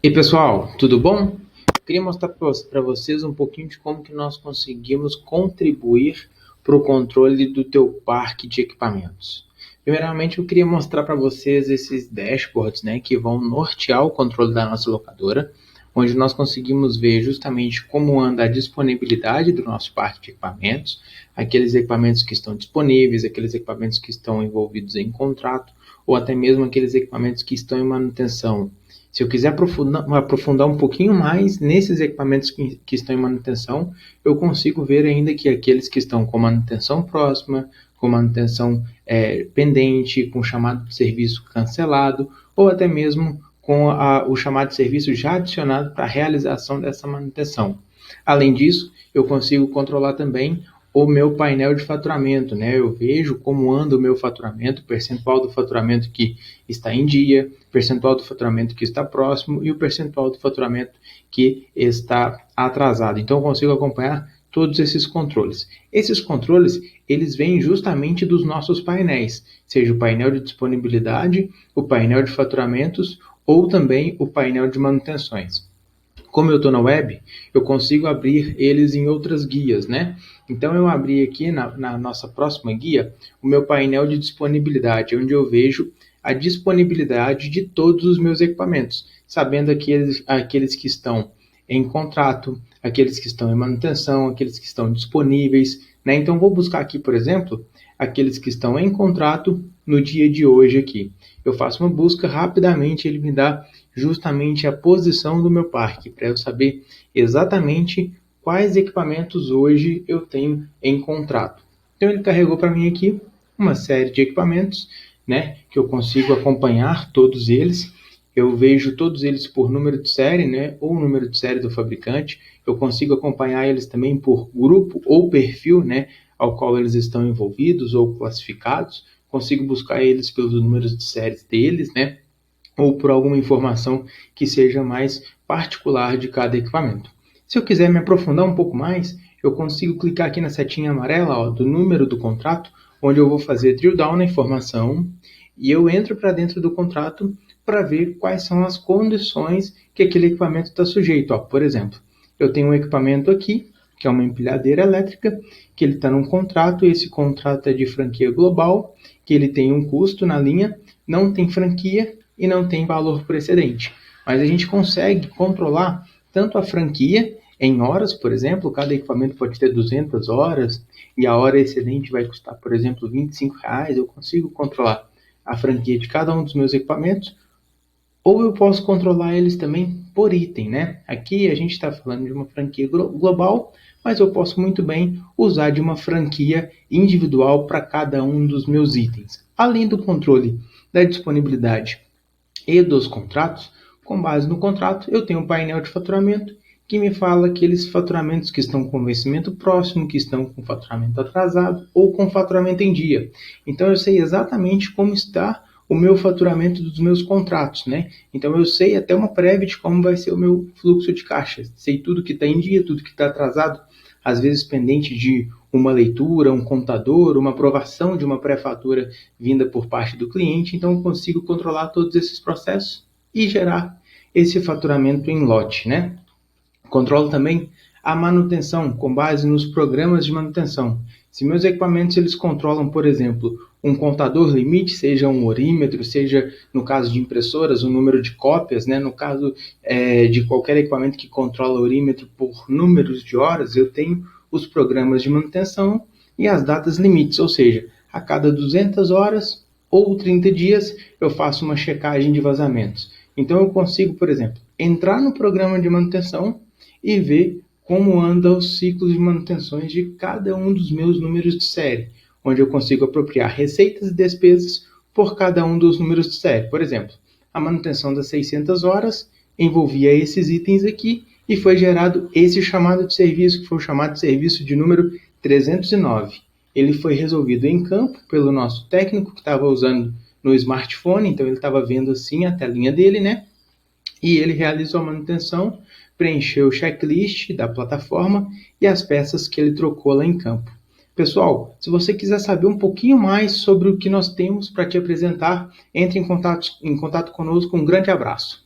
E pessoal, tudo bom? Queria mostrar para vocês um pouquinho de como que nós conseguimos contribuir para o controle do teu parque de equipamentos. Primeiramente, eu queria mostrar para vocês esses dashboards, né, que vão nortear o controle da nossa locadora, onde nós conseguimos ver justamente como anda a disponibilidade do nosso parque de equipamentos, aqueles equipamentos que estão disponíveis, aqueles equipamentos que estão envolvidos em contrato, ou até mesmo aqueles equipamentos que estão em manutenção. Se eu quiser aprofundar um pouquinho mais nesses equipamentos que estão em manutenção, eu consigo ver ainda que aqueles que estão com manutenção próxima, com manutenção pendente, com chamado de serviço cancelado, ou até mesmo com o chamado de serviço já adicionado para a realização dessa manutenção. Além disso, eu consigo controlar também o meu painel de faturamento, né? Eu vejo como anda o meu faturamento, o percentual do faturamento que está em dia, percentual do faturamento que está próximo e o percentual do faturamento que está atrasado. Então, eu consigo acompanhar todos esses controles. Esses controles, eles vêm justamente dos nossos painéis, seja o painel de disponibilidade, o painel de faturamentos ou também o painel de manutenções. Como eu estou na web, eu consigo abrir eles em outras guias, né? Então, eu abri aqui na nossa próxima guia o meu painel de disponibilidade, onde eu vejo a disponibilidade de todos os meus equipamentos, sabendo aqueles que estão em contrato, aqueles que estão em manutenção, aqueles que estão disponíveis, né? Então, vou buscar aqui, por exemplo, aqueles que estão em contrato no dia de hoje aqui. Eu faço uma busca rapidamente, ele me dá justamente a posição do meu parque, para eu saber exatamente quais equipamentos hoje eu tenho em contrato. Então ele carregou para mim aqui uma série de equipamentos, né, que eu consigo acompanhar todos eles. Eu vejo todos eles por número de série, né, ou número de série do fabricante. Eu consigo acompanhar eles também por grupo ou perfil, né, ao qual eles estão envolvidos ou classificados. Consigo buscar eles pelos números de séries deles, né, ou por alguma informação que seja mais particular de cada equipamento. Se eu quiser me aprofundar um pouco mais, eu consigo clicar aqui na setinha amarela do número do contrato, onde eu vou fazer drill down na informação e eu entro para dentro do contrato para ver quais são as condições que aquele equipamento está sujeito. Por exemplo, eu tenho um equipamento aqui, que é uma empilhadeira elétrica, que ele está num contrato, esse contrato é de franquia global, que ele tem um custo na linha, não tem franquia e não tem valor precedente. Mas a gente consegue controlar tanto a franquia em horas, por exemplo, cada equipamento pode ter 200 horas e a hora excedente vai custar, por exemplo, R$ 25. Eu consigo controlar a franquia de cada um dos meus equipamentos, ou eu posso controlar eles também por item, né? Aqui a gente está falando de uma franquia global, mas eu posso muito bem usar de uma franquia individual para cada um dos meus itens. Além do controle da disponibilidade e dos contratos, com base no contrato, eu tenho um painel de faturamento que me fala aqueles faturamentos que estão com vencimento próximo, que estão com faturamento atrasado ou com faturamento em dia. Então eu sei exatamente como está o meu faturamento dos meus contratos, né? Então eu sei até uma prévia de como vai ser o meu fluxo de caixa. Sei tudo que está em dia, tudo que está atrasado, às vezes pendente de uma leitura, um contador, uma aprovação de uma pré-fatura vinda por parte do cliente. Então eu consigo controlar todos esses processos e gerar esse faturamento em lote, né? Controlo também a manutenção com base nos programas de manutenção. Se meus equipamentos eles controlam, por exemplo, um contador limite, seja um orímetro, seja no caso de impressoras, o número de cópias, né? No caso de qualquer equipamento que controla orímetro por números de horas, eu tenho os programas de manutenção e as datas limites, ou seja, a cada 200 horas ou 30 dias eu faço uma checagem de vazamentos. Então eu consigo, por exemplo, entrar no programa de manutenção e ver como anda os ciclos de manutenções de cada um dos meus números de série, onde eu consigo apropriar receitas e despesas por cada um dos números de série. Por exemplo, a manutenção das 600 horas envolvia esses itens aqui e foi gerado esse chamado de serviço, que foi o chamado de serviço de número 309. Ele foi resolvido em campo pelo nosso técnico que estava usando no smartphone, então ele estava vendo assim a telinha dele, né? E ele realizou a manutenção, preencheu o checklist da plataforma e as peças que ele trocou lá em campo. Pessoal, se você quiser saber um pouquinho mais sobre o que nós temos para te apresentar, entre em contato conosco. Um grande abraço.